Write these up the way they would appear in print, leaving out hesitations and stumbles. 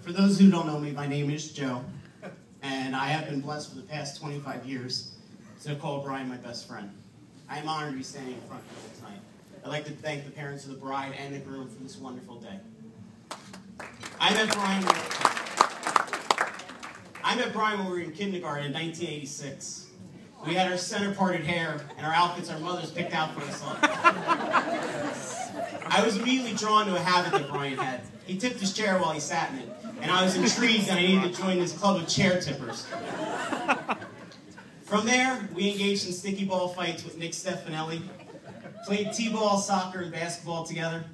For those who don't know me, my name is Joe, and I have been blessed for the past 25 years to call Brian my best friend. I am honored to be standing in front of you tonight. I'd like to thank the parents of the bride and the groom for this wonderful day. I met Brian when we were in kindergarten in 1986. We had our center-parted hair and our outfits our mothers picked out for us all. I was immediately drawn to a habit that Brian had. He tipped his chair while he sat in it, and I was intrigued and I needed to join this club of chair tippers. From there, we engaged in sticky ball fights with Nick Stefanelli, played t-ball, soccer, and basketball together,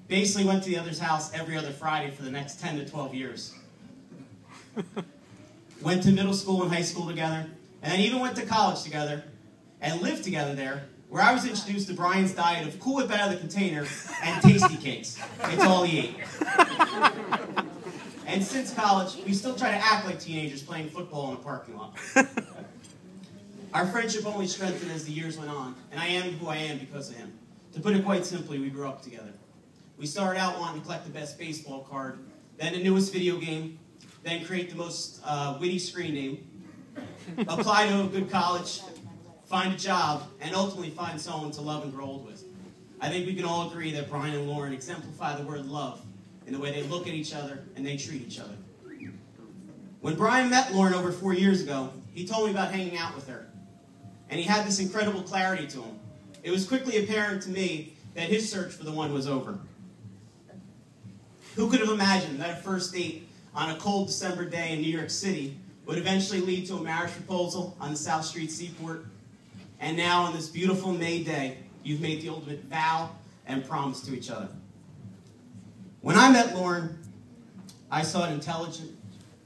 basically went to the other's house every other Friday for the next 10 to 12 years. Went to middle school and high school together, and then even went to college together, and lived together there, where I was introduced to Brian's diet of Cool Whip out of the container and Tasty Cakes. It's all he ate. And since college, we still try to act like teenagers playing football in a parking lot. Our friendship only strengthened as the years went on, and I am who I am because of him. To put it quite simply, we grew up together. We started out wanting to collect the best baseball card, then the newest video game, then create the most witty screen name, apply to a good college, find a job, and ultimately find someone to love and grow old with. I think we can all agree that Brian and Lauren exemplify the word love in the way they look at each other and they treat each other. When Brian met Lauren over 4 years ago, he told me about hanging out with her. And he had this incredible clarity to him. It was quickly apparent to me that his search for the one was over. Who could have imagined that a first date on a cold December day in New York City would eventually lead to a marriage proposal on the South Street Seaport? And now, on this beautiful May day, you've made the ultimate vow and promise to each other. When I met Lauren, I saw an intelligent,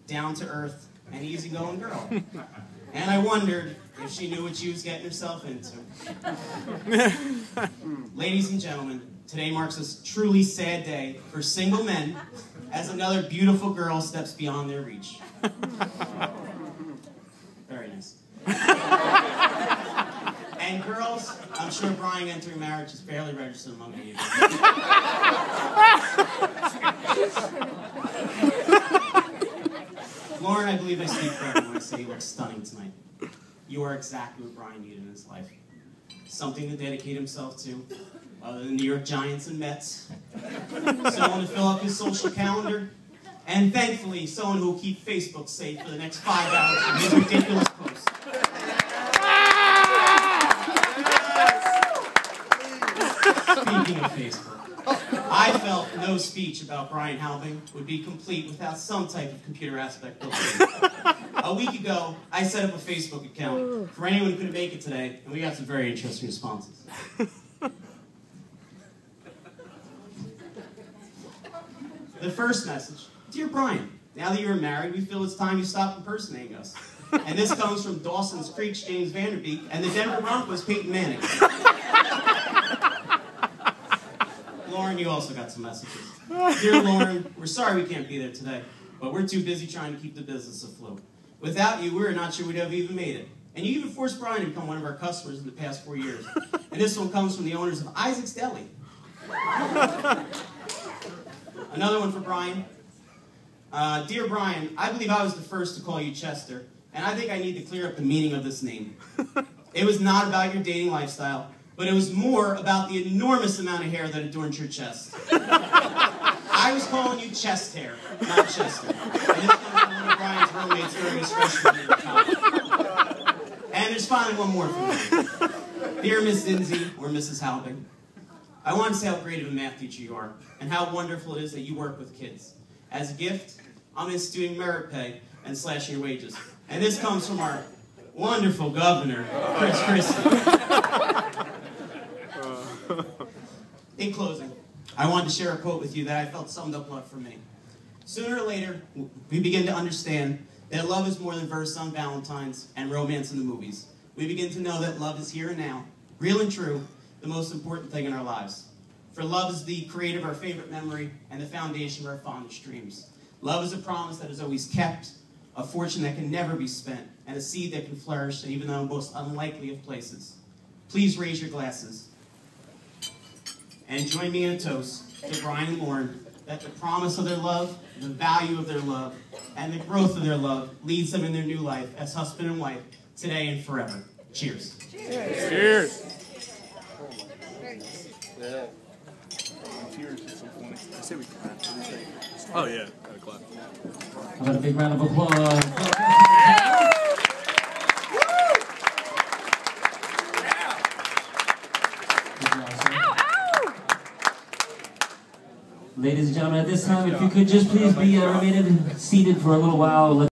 down-to-earth, and easygoing girl. And I wondered if she knew what she was getting herself into. Ladies and gentlemen, today marks a truly sad day for single men as another beautiful girl steps beyond their reach. Very nice. And girls, I'm sure Brian entering marriage is fairly registered among you. Lauren, I believe I speak for everyone when I say you look stunning tonight. You are exactly what Brian needed in his life. Something to dedicate himself to, other than New York Giants and Mets. Someone to fill up his social calendar. And thankfully, someone who will keep Facebook safe for the next 5 hours from his ridiculous posts. Speaking of Facebook, I felt no speech about Brian Halving would be complete without some type of computer aspect built in. A week ago, I set up a Facebook account for anyone who couldn't make it today, and we got some very interesting responses. The first message: Dear Brian, now that you are married, we feel it's time you stop impersonating us. And this comes from Dawson's Creek's James Vanderbeek and the Denver Broncos' Peyton Manning. Lauren, you also got some messages. Dear Lauren, we're sorry we can't be there today, but we're too busy trying to keep the business afloat. Without you, we're not sure we'd have even made it. And you even forced Brian to become one of our customers in the past 4 years. And this one comes from the owners of Isaac's Deli. Another one for Brian. Dear Brian, I believe I was the first to call you Chester, and I think I need to clear up the meaning of this name. It was not about your dating lifestyle, but it was more about the enormous amount of hair that adorns your chest. I was calling you chest hair, not Chester. And this comes from one of Brian's roommates during his freshman year of college. And there's finally one more for me. Dear Miss Zinzi, or Mrs. Halving, I want to say how great of a math teacher you are, and how wonderful it is that you work with kids. As a gift, I'm instituting merit pay and slashing your wages. And this comes from our wonderful governor, Chris Christie. In closing, I wanted to share a quote with you that I felt summed up love for me. Sooner or later, we begin to understand that love is more than verse on Valentine's and romance in the movies. We begin to know that love is here and now, real and true, the most important thing in our lives. For love is the creator of our favorite memory and the foundation of our fondest dreams. Love is a promise that is always kept, a fortune that can never be spent, and a seed that can flourish even in the most unlikely of places. Please raise your glasses and join me in a toast to Brian and Lauren, that the promise of their love, the value of their love, and the growth of their love leads them in their new life as husband and wife, today and forever. Cheers. Cheers. Cheers. Yeah. Cheers. It's so funny. I say we clap. Oh yeah, gotta clap. How about a big round of applause? Ladies and gentlemen, at this time, if you could just please be remain seated for a little while.